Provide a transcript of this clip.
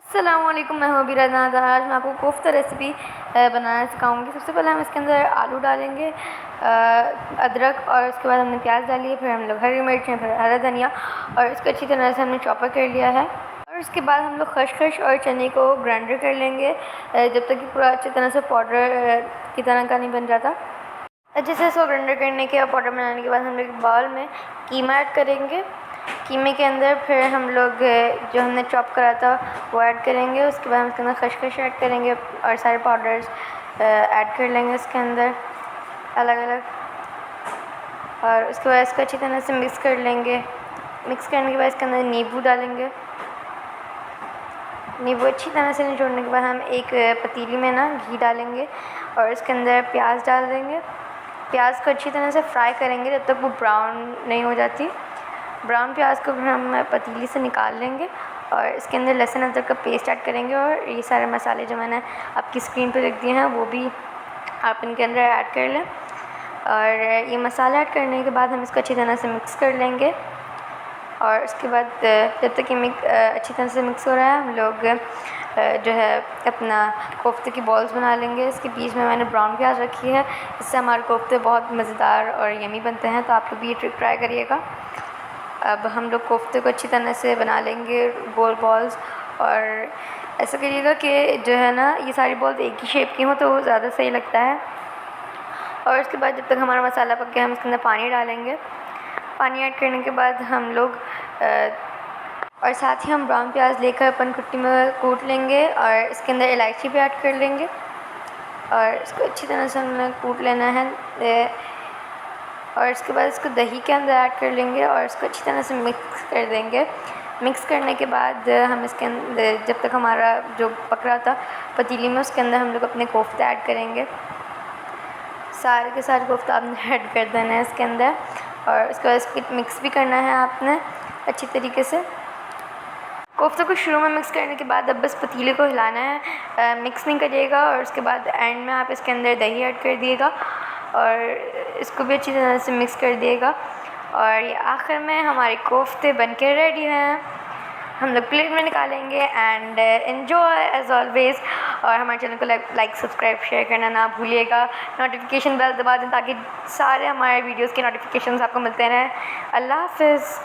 अस्सलामुअलैकुम, मैं हूँ अबीरा नाज़। आज मैं आपको कोफ्ता रेसिपी बनाना सिखाऊंगी। सबसे पहले हम इसके अंदर आलू डालेंगे, अदरक, और उसके बाद हमने प्याज डाली है, फिर हम लोग हरी मिर्चें, फिर हरा धनिया, और इसको अच्छी तरह से हमने चॉपर कर लिया है। और उसके बाद हम लोग खसखस और चने को ग्राइंडर कर लेंगे जब तक कि पूरा अच्छी तरह से पाउडर की तरह का नहीं बन जाता। अच्छे से इसको ग्राइंडर करने के और पाउडर बनाने के बाद हम लोग बाउल में कीमा ऐड करेंगे। कीमे के अंदर फिर हम लोग जो हमने चॉप करा था वो ऐड करेंगे। उसके बाद हम इसके अंदर खसखस ऐड करेंगे और सारे पाउडर्स ऐड कर लेंगे इसके अंदर अलग अलग। और उसके बाद इसको अच्छी तरह से मिक्स कर लेंगे। मिक्स करने के बाद इसके अंदर नींबू डालेंगे। नींबू अच्छी तरह से निचोड़ने के बाद हम एक पतीली में ना घी डालेंगे और इसके अंदर प्याज डाल देंगे। प्याज को अच्छी तरह से फ्राई करेंगे जब तक वो ब्राउन नहीं हो जाती। ब्राउन प्याज को फिर हम पतीली से निकाल लेंगे और इसके अंदर लहसुन अदरक का पेस्ट ऐड करेंगे। और ये सारे मसाले जो मैंने आपकी स्क्रीन पर लिख दिए हैं वो भी आप इनके अंदर ऐड कर लें। और ये मसाला ऐड करने के बाद हम इसको अच्छी तरह से मिक्स कर लेंगे। और उसके बाद जब तक ये अच्छी तरह से मिक्स हो रहा है, हम लोग जो है अपना कोफ्ते की बॉल्स बना लेंगे। इसके बीच में मैंने ब्राउन प्याज रखी है, इससे हमारे कोफ्ते बहुत मज़ेदार और यमी बनते हैं, तो आप लोग भी ये ट्रिक ट्राई करिएगा। अब हम लोग कोफ्ते को अच्छी तरह से बना लेंगे गोल बॉल्स। और ऐसा करिएगा कि जो है ना ये सारी बॉल्स एक ही शेप की हों तो वो ज़्यादा सही लगता है। और उसके बाद जब तक हमारा मसाला पक गया हम इसके अंदर पानी डालेंगे। पानी ऐड करने के बाद हम लोग और साथ ही हम ब्राउन प्याज लेकर अपन कुट्टी में कूट लेंगे और इसके अंदर इलायची भी ऐड कर लेंगे और इसको अच्छी तरह से हमने कूट लेना है। और इसके बाद इसको दही के अंदर ऐड कर लेंगे और इसको अच्छी तरह से मिक्स कर देंगे। मिक्स करने के बाद हम इसके अंदर जब तक हमारा जो पक रहा था पतीली में उसके अंदर हम लोग अपने कोफ्ते ऐड करेंगे। सारे के सारे कोफ्ते आपने ऐड कर देना है इसके अंदर और उसके बाद इसको मिक्स भी करना है आपने अच्छी तरीके से। कोफ्ते को शुरू में मिक्स करने के बाद अब बस पतीले को हिलाना है, मिक्स नहीं करिएगा। और उसके बाद एंड में आप इसके अंदर दही ऐड कर दिएगा और इसको भी अच्छी तरह से मिक्स कर दिएगा। और ये आखिर में हमारे कोफ्ते बनके रेडी हैं। हम लोग प्लेट में निकालेंगे एंड एन्जॉय एज ऑलवेज़। और हमारे चैनल को लाइक सब्सक्राइब शेयर करना ना भूलिएगा। नोटिफिकेशन बेल दबा दें ताकि सारे हमारे वीडियोज़ के नोटिफिकेशंस आपको मिलते रहें। अल्लाह हाफ़िज़।